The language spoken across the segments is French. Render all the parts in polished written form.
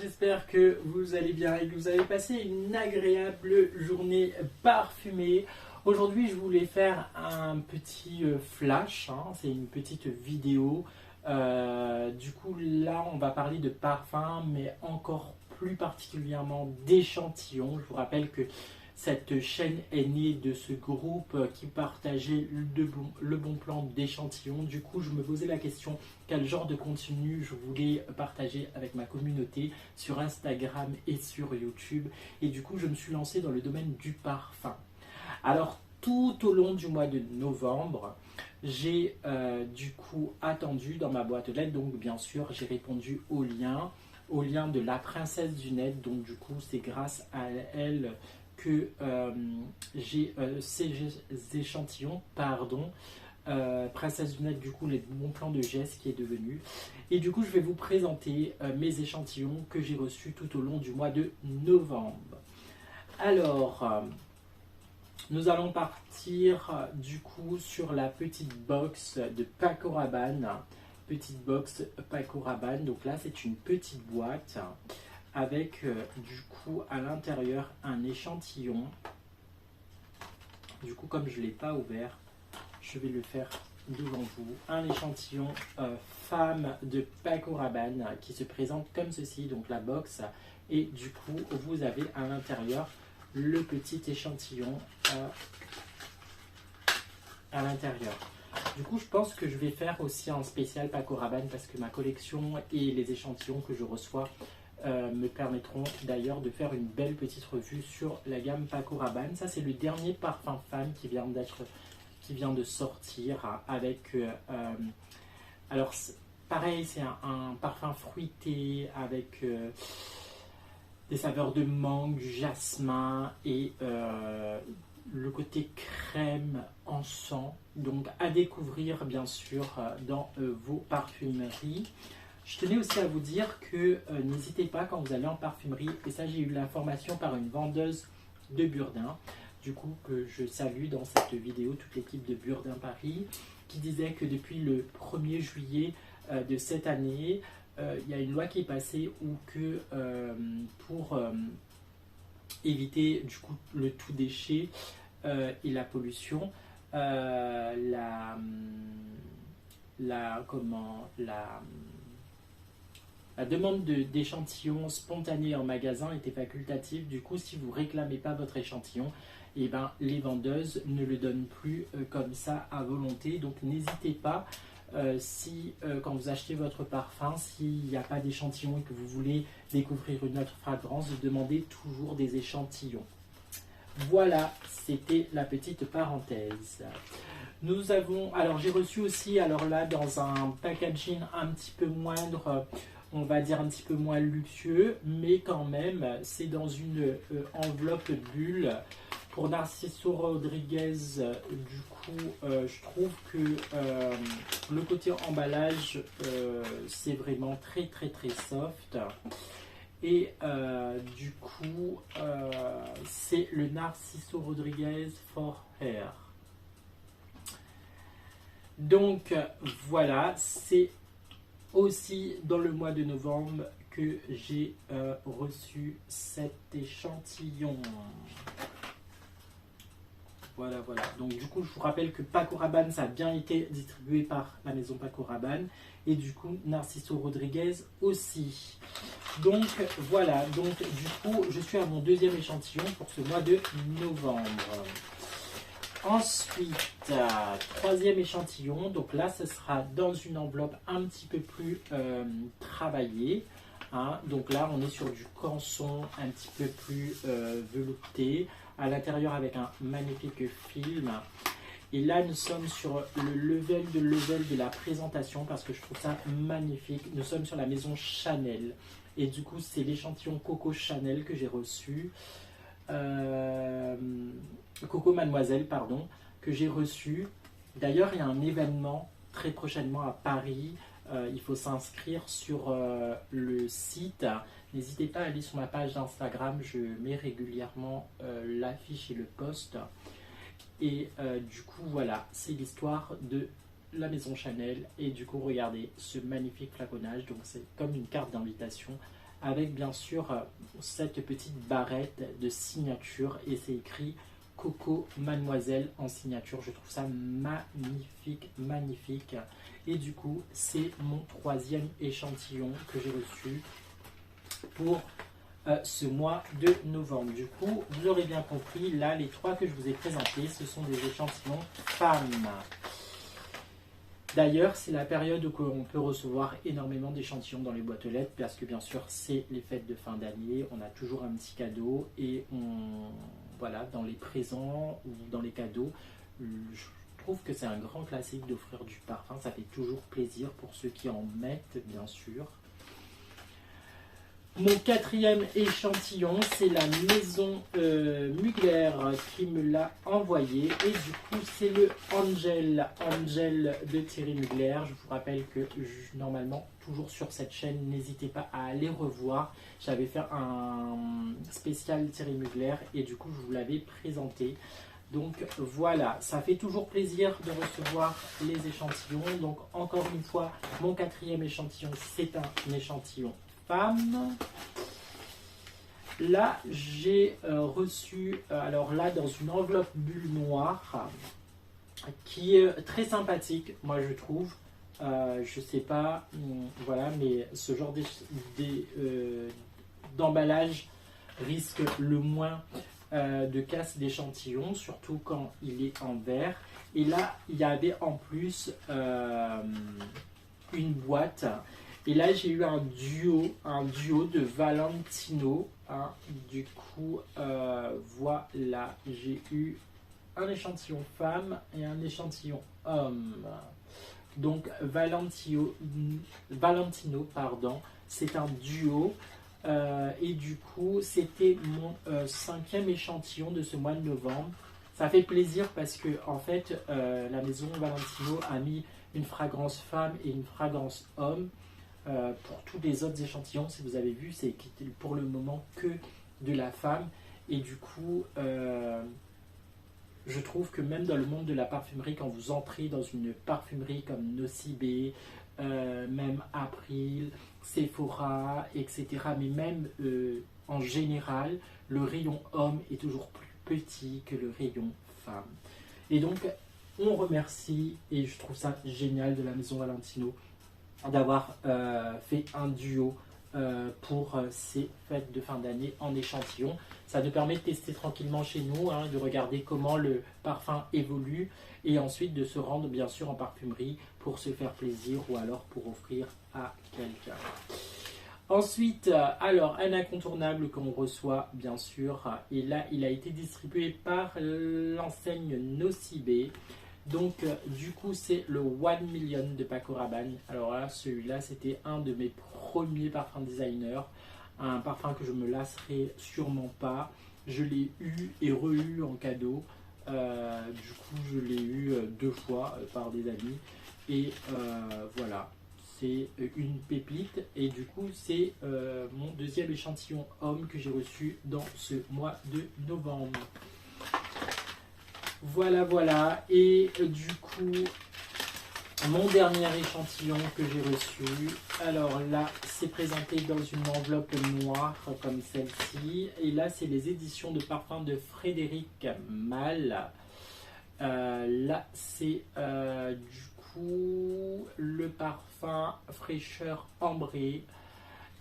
j'espère que vous allez bien et que vous avez passé une agréable journée parfumée. Aujourd'hui, je voulais faire un petit flash, hein, c'est une petite vidéo. Du coup, là, on va parler de parfum, mais encore plus particulièrement d'échantillons. Je vous rappelle que cette chaîne est née de ce groupe qui partageait le bon plan d'échantillons. Du coup, je me posais la question quel genre de contenu je voulais partager avec ma communauté sur Instagram et sur YouTube. Et du coup, je me suis lancé dans le domaine du parfum. Alors, tout au long du mois de novembre, j'ai du coup attendu dans ma boîte aux lettres. Donc, bien sûr, j'ai répondu au lien de la princesse du net. Donc, du coup, c'est grâce à elle que j'ai ces échantillons, princesse du net, du coup, mon plan de geste qui est devenu. Et du coup, je vais vous présenter mes échantillons que j'ai reçus tout au long du mois de novembre. Alors, nous allons partir du coup sur la petite box de Paco Rabanne. Petite box Paco Rabanne. Donc là, c'est une petite boîte avec du coup à l'intérieur un échantillon. Du coup, comme je ne l'ai pas ouvert, je vais le faire devant vous. Un échantillon femme de Paco Rabanne qui se présente comme ceci, donc la box. Et du coup, vous avez à l'intérieur le petit échantillon à l'intérieur. Du coup, je pense que je vais faire aussi un spécial Paco Rabanne parce que ma collection et les échantillons que je reçois me permettront d'ailleurs de faire une belle petite revue sur la gamme Paco Rabanne. Ça, c'est le dernier parfum femme qui vient de sortir avec... alors, pareil, c'est un parfum fruité avec des saveurs de mangue, du jasmin et le côté crème encens. Donc, à découvrir, bien sûr, dans vos parfumeries. Je tenais aussi à vous dire que n'hésitez pas quand vous allez en parfumerie, et ça j'ai eu l'information par une vendeuse de Burdin, du coup que je salue dans cette vidéo toute l'équipe de Burdin Paris, qui disait que depuis le 1er juillet de cette année, il y a une loi qui est passée où que pour éviter du coup le tout déchet et la pollution, la demande d'échantillons spontanés en magasin était facultative. Du coup, si vous ne réclamez pas votre échantillon, eh ben, les vendeuses ne le donnent plus comme ça à volonté. Donc, n'hésitez pas, quand vous achetez votre parfum, s'il n'y a pas d'échantillon et que vous voulez découvrir une autre fragrance, de demander toujours des échantillons. Voilà, c'était la petite parenthèse. Nous avons, alors j'ai reçu aussi, alors là, dans un packaging un petit peu moindre, on va dire un petit peu moins luxueux, mais quand même, c'est dans une enveloppe bulle. Pour Narciso Rodriguez, du coup, je trouve que le côté emballage, c'est vraiment très très très soft. Et du coup, c'est le Narciso Rodriguez for Hair. Donc voilà, c'est aussi dans le mois de novembre que j'ai reçu cet échantillon. Voilà. Donc du coup, je vous rappelle que Paco Rabanne, ça a bien été distribué par la maison Paco Rabanne. Et du coup, Narciso Rodriguez aussi. Donc voilà, donc du coup, je suis à mon deuxième échantillon pour ce mois de novembre. Ensuite, troisième échantillon, donc là ce sera dans une enveloppe un petit peu plus travaillée. Hein. Donc là on est sur du canson un petit peu plus velouté, à l'intérieur avec un magnifique film. Et là nous sommes sur le level de la présentation parce que je trouve ça magnifique. Nous sommes sur la maison Chanel. Et du coup c'est l'échantillon Coco Chanel que j'ai reçu. Coco Mademoiselle, pardon, que j'ai reçu. D'ailleurs, il y a un événement très prochainement à Paris. Il faut s'inscrire sur le site. N'hésitez pas à aller sur ma page d'Instagram. Je mets régulièrement l'affiche et le post. Et du coup, voilà, c'est l'histoire de la maison Chanel. Et du coup, regardez ce magnifique flaconnage. Donc, c'est comme une carte d'invitation avec bien sûr cette petite barrette de signature et c'est écrit Coco Mademoiselle en signature. Je trouve ça magnifique, magnifique. Et du coup, c'est mon troisième échantillon que j'ai reçu pour ce mois de novembre. Du coup, vous aurez bien compris, là, les trois que je vous ai présentés, ce sont des échantillons femmes. D'ailleurs, c'est la période où on peut recevoir énormément d'échantillons dans les boîtes aux lettres parce que bien sûr, c'est les fêtes de fin d'année, on a toujours un petit cadeau et voilà, dans les présents ou dans les cadeaux, je trouve que c'est un grand classique d'offrir du parfum, ça fait toujours plaisir pour ceux qui en mettent, bien sûr. Mon quatrième échantillon, c'est la maison Mugler qui me l'a envoyé. Et du coup, c'est le Angel de Thierry Mugler. Je vous rappelle que normalement, toujours sur cette chaîne, n'hésitez pas à aller revoir. J'avais fait un spécial Thierry Mugler et du coup, je vous l'avais présenté. Donc voilà, ça fait toujours plaisir de recevoir les échantillons. Donc encore une fois, mon quatrième échantillon, c'est un échantillon femme. Là, j'ai reçu, alors là, dans une enveloppe bulle noire, qui est très sympathique, moi je trouve. Je sais pas, voilà, mais ce genre d'emballage risque le moins de casse d'échantillons, surtout quand il est en verre. Et là, il y avait en plus une boîte. Et là, j'ai eu un duo de Valentino. Hein. Du coup, voilà, j'ai eu un échantillon femme et un échantillon homme. Donc, Valentino, pardon, c'est un duo. Et du coup, c'était mon cinquième échantillon de ce mois de novembre. Ça fait plaisir parce que, en fait, la maison Valentino a mis une fragrance femme et une fragrance homme. Pour tous les autres échantillons, si vous avez vu, c'est pour le moment que de la femme. Et du coup, je trouve que même dans le monde de la parfumerie, quand vous entrez dans une parfumerie comme Nocibé, même April, Sephora, etc., mais même en général, le rayon homme est toujours plus petit que le rayon femme. Et donc, on remercie, et je trouve ça génial de la maison Valentino, d'avoir fait un duo pour ces fêtes de fin d'année en échantillon. Ça nous permet de tester tranquillement chez nous, hein, de regarder comment le parfum évolue et ensuite de se rendre bien sûr en parfumerie pour se faire plaisir ou alors pour offrir à quelqu'un. Ensuite, alors un incontournable qu'on reçoit bien sûr, et là il a été distribué par l'enseigne Nocibé. Donc, du coup, c'est le 1 Million de Paco Rabanne. Alors là, celui-là, c'était un de mes premiers parfums designer. Un parfum que je me lasserai sûrement pas. Je l'ai eu et re-eu en cadeau. Du coup, je l'ai eu 2 fois par des amis. Et voilà, c'est une pépite. Et du coup, c'est mon deuxième échantillon homme que j'ai reçu dans ce mois de novembre. Voilà, voilà. Et du coup, mon dernier échantillon que j'ai reçu. Alors là, c'est présenté dans une enveloppe noire comme celle-ci. Et là, c'est les éditions de parfum de Frédéric Malle. Là, c'est du coup le parfum fraîcheur ambrée.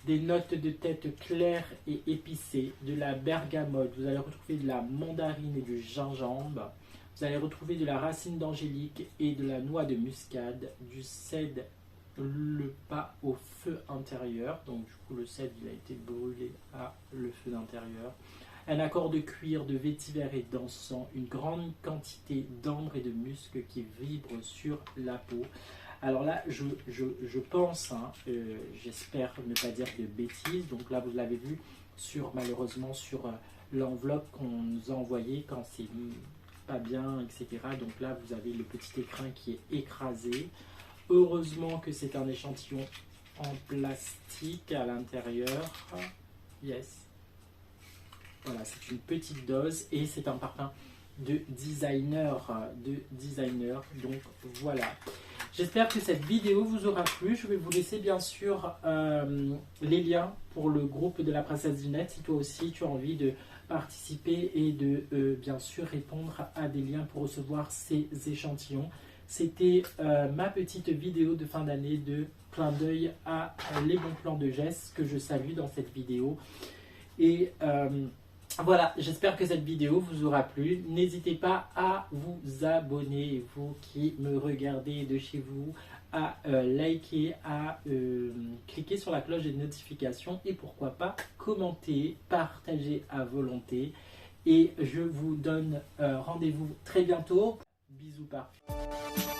Des notes de tête claires et épicées, de la bergamote, vous allez retrouver de la mandarine et du gingembre, vous allez retrouver de la racine d'angélique et de la noix de muscade, du cèdre le pas au feu intérieur, donc du coup le cèdre il a été brûlé à le feu d'intérieur, un accord de cuir, de vétiver et d'encens, une grande quantité d'ambre et de musc qui vibre sur la peau. Alors là, je pense, hein, j'espère ne pas dire de bêtises, donc là vous l'avez vu malheureusement sur l'enveloppe qu'on nous a envoyée quand c'est pas bien, etc. Donc là vous avez le petit écrin qui est écrasé. Heureusement que c'est un échantillon en plastique à l'intérieur. Yes. Voilà, c'est une petite dose et c'est un parfum de designer. Donc voilà. J'espère que cette vidéo vous aura plu. Je vais vous laisser bien sûr les liens pour le groupe de la princesse Ginette si toi aussi tu as envie de participer et de bien sûr répondre à des liens pour recevoir ces échantillons. C'était ma petite vidéo de fin d'année de clin d'œil à les bons plans de Jess que je salue dans cette vidéo. Et voilà, j'espère que cette vidéo vous aura plu. N'hésitez pas à vous abonner, vous qui me regardez de chez vous, à liker, à cliquer sur la cloche des notifications et pourquoi pas commenter, partager à volonté. Et je vous donne rendez-vous très bientôt. Bisous parfaits.